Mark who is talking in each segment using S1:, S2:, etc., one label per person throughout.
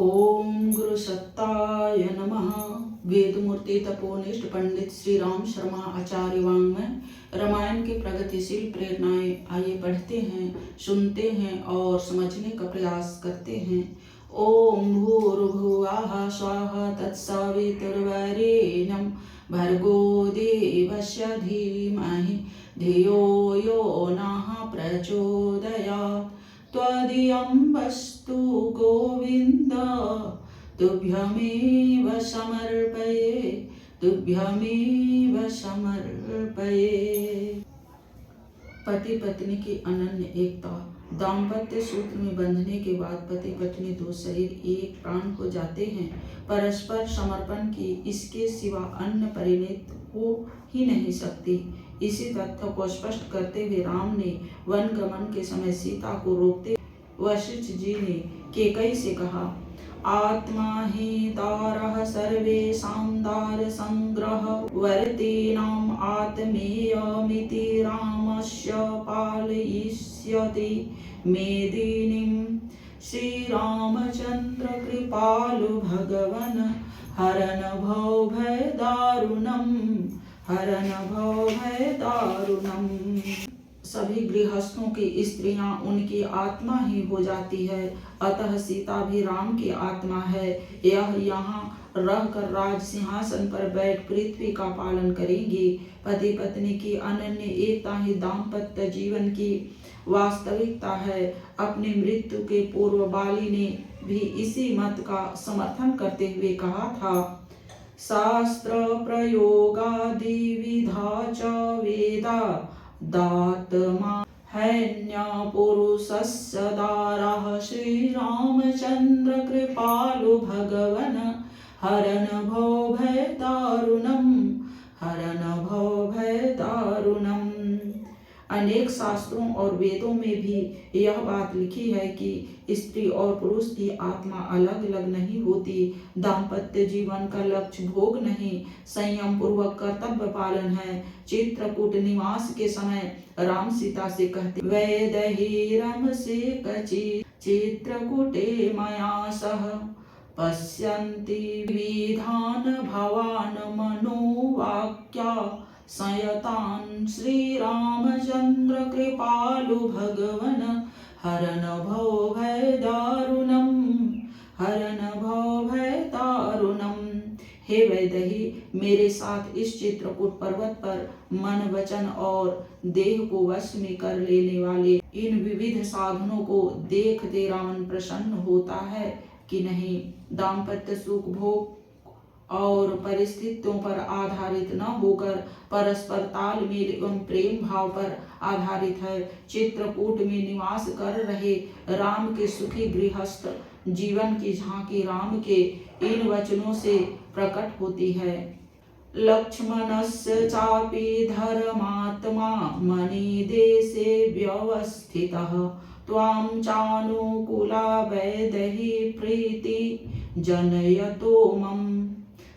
S1: ओम गुरु सत्ताय नमः। वेदमूर्ति तपोनिष्ठ पंडित श्री राम शर्मा आचार्य वाङ्मय रामायण के प्रगतिशील प्रेरणाएं आइए पढ़ते हैं, सुनते हैं और समझने का प्रयास करते हैं। ओम भूर्भुवः स्वाहा तत्सवितुर्वरेण्यं भर्गो देवस्य धीमहि धियो यो नः प्रचोदयात्। त्वदीयं वस्तु गोविन्द तुभ्यमेव समर्पये, तुभ्यमेव समर्पये। पति पत्नी की अनन्य एकता। दाम्पत्य सूत्र में बंधने के बाद पति पत्नी दो शरीर एक प्राण हो जाते हैं। परस्पर समर्पण की इसके सिवा अन्य परिणति हो ही नहीं सकती। इसी तथ्य को स्पष्ट करते हुए राम ने वन गमन के समय सीता को रोकते वशिष्ठ जी ने कैकेयी से कहा, आत्मा हि दारः सर्वेषां दार संग्रह वर्तीनाम् आत्मेयमिति रामस्य पालयिष्यति मेदिनीं। श्रीरामचंद्र कृपालु भगवन् हरन् भव भय दारुणम्, हरन् भव भय दारुणम्। सभी गृहस्थों की स्त्रियां उनकी आत्मा ही हो जाती है, अतः सीता भी राम की आत्मा है। यह यहाँ रहकर राज सिंहासन पर बैठ पृथ्वी का पालन करेंगी। पति पत्नी की अनन्य एकता ही दाम्पत्य जीवन की वास्तविकता है। अपनी मृत्यु के पूर्व बाली ने भी इसी मत का समर्थन करते हुए कहा था, शास्त्र प्रयोगादि विधा च वेदा दात्मा हैन्य पुरुषस्य दारः। श्रीरामचंद्र कृपालु भगवन् हरन् भव भय दारुणम्, हरन् भव भय दारुणम्। अनेक शास्त्रों और वेदों में भी यह बात लिखी है कि स्त्री और पुरुष की आत्मा अलग अलग नहीं होती। दाम्पत्य जीवन का लक्ष्य भोग नहीं, संयम पूर्वक कर्तव्य पालन है। चित्रकूट निवास के समय राम सीता से कहते, वैदेही रमसे कचित् चित्रकूटे मया सह पश्यन्ति विविधान् भवान् मनोवाक्या संयतान्। श्रीरामचंद्र कृपालु भगवन् हरन् भव भय दारुणम्, हरन् भव भय दारुणम्। हे वैदेही, मेरे साथ इस चित्रकूट पर्वत पर मन वचन और देह को वश में कर लेने वाले इन विविध साधनों को देखते रावण प्रसन्न होता है कि नहीं। दाम्पत्य सुख भोग और परिस्थितियों पर आधारित न होकर परस्पर तालमेल एवं प्रेम भाव पर आधारित है। चित्रकूट में निवास कर रहे राम के सुखी गृहस्थ जीवन की झांकी राम के इन वचनों से प्रकट होती है। लक्ष्मणस्य चापि धर्मात्मा मणिदेशे व्यवस्थितः त्वां चानुकूला वैदेही प्रीति जनयतो मम।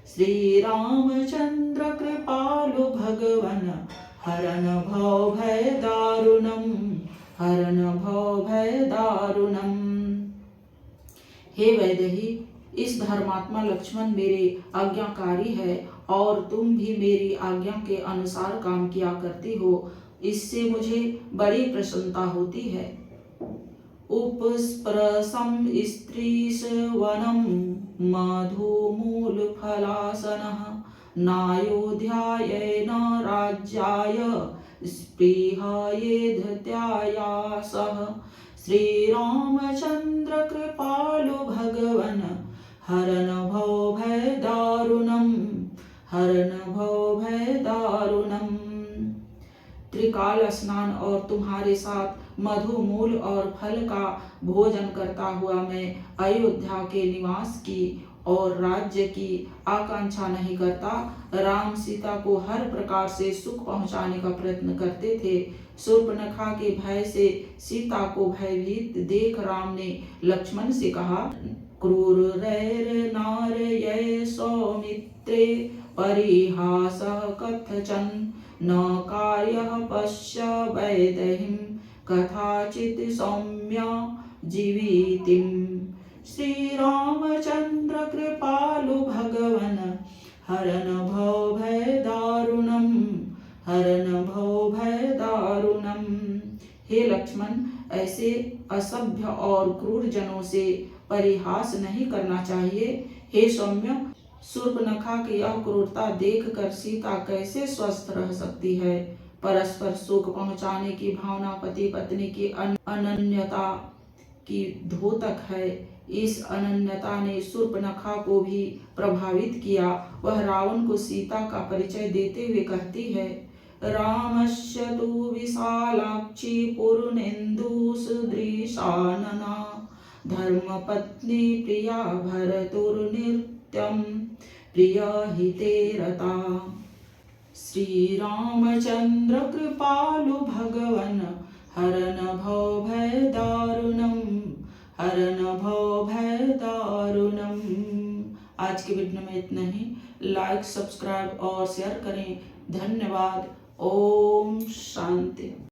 S1: श्रीरामचंद्र कृपालु भगवन् हरन् भव भय दारुणम्, हरन् भव भय दारुणम्। हे वैदेही, इस धर्मात्मा लक्ष्मण मेरे आज्ञाकारी है और तुम भी मेरी आज्ञा के अनुसार काम किया करती हो। इससे मुझे बड़ी प्रसन्नता होती है। उपस्प्रसं स्त्रीशवनं मधुमूलफलासनः नायोध्याय न राज्याय स्पृहयेधत्याया सह। श्रीरामचंद्र कृपालु भगवन् हरन् भव भय दारुणम्, हरन् भव भय दारुणम्। त्रिकाल स्नान और तुम्हारे साथ मधु मूल और फल का भोजन करता हुआ मैं अयोध्या के निवास की और राज्य की आकांक्षा नहीं करता। राम सीता को हर प्रकार से सुख पहुंचाने का प्रयत्न करते थे। शूर्पणखा के भय से सीता को भयभीत देख राम ने लक्ष्मण से कहा, क्रूरैर्नार्यै सौमित्रे परिहासः कथचन न कार्यः पश्य वैदेहीं कथाचित् सौम्य जीवितिम्। श्री रामचंद्र कृपालु भगवन हरन भव भय दारुणम हरन भव भय दारुणम। हे लक्ष्मण, ऐसे असभ्य और क्रूर जनों से परिहास नहीं करना चाहिए। हे सौम्य, शूर्पणखा की यह क्रूरता देखकर सीता कैसे स्वस्थ रह सकती है। परस्पर सुख पहुंचाने की भावना पति पत्नी की अनन्यता की द्योतक है। इस अनन्यता ने शूर्पणखा को भी प्रभावित किया। वह रावण को सीता का परिचय देते हुए कहती है, रामस्य तु विशालाक्षी पूर्णेन्दु सुदृशानना धर्मपत्नी प्रिया भरतुर्नित्यं प्रियहिते रता। श्री रामचंद्र कृपालु भगवन हरन भव भय दारुणम हरन भव भय दारुणम। आज के वीडियो में इतना ही। लाइक, सब्सक्राइब और शेयर करें। धन्यवाद। ओम शांति।